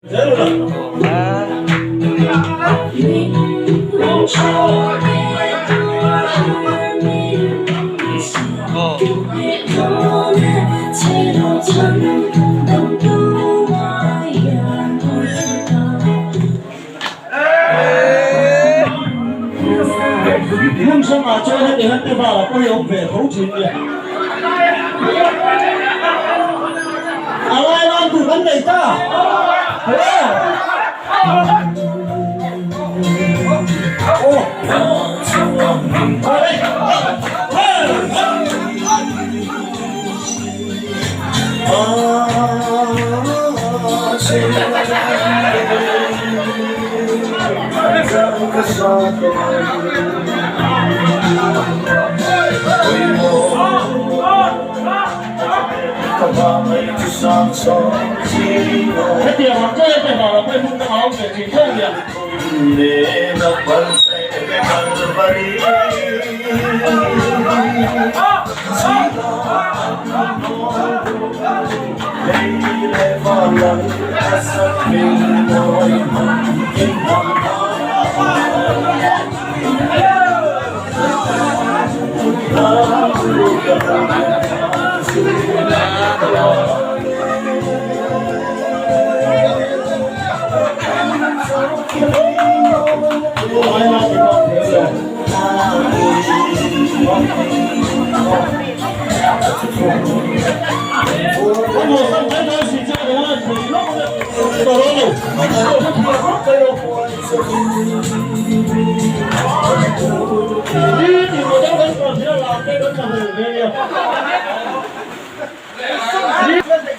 梦想啊，做一点很对吧？不用白头钱的。อะไรลองดูกันเลยจ้าโอ้这点好，这也好了，会弄得好，挺痛的。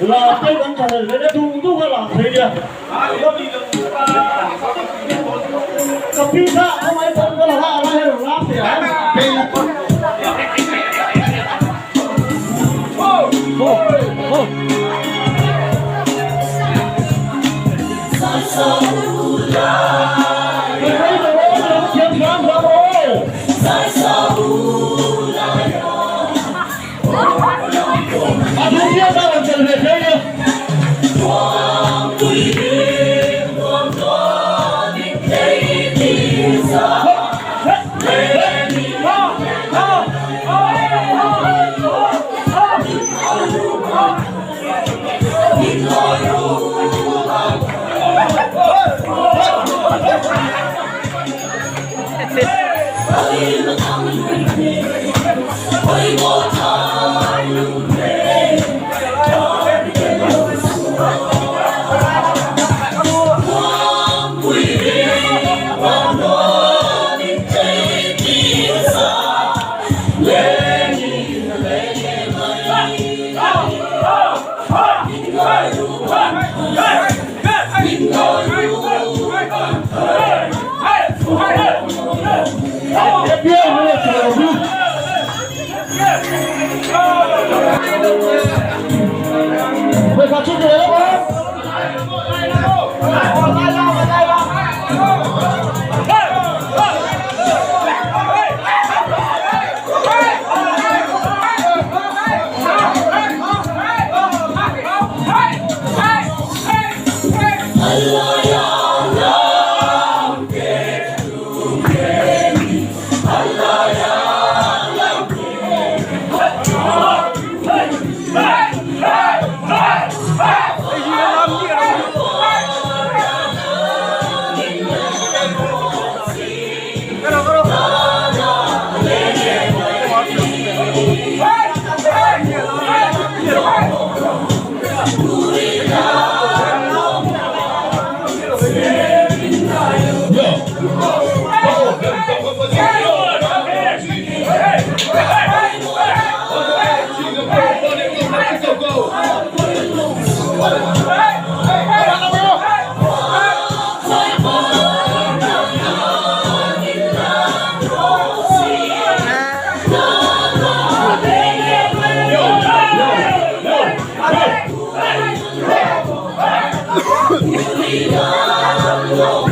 là cái vấn đề là đủ đủ cái là thế đi. Cái pizza không ai không có là hay là làm gì hả? Mày vào chung rồi không? Yo.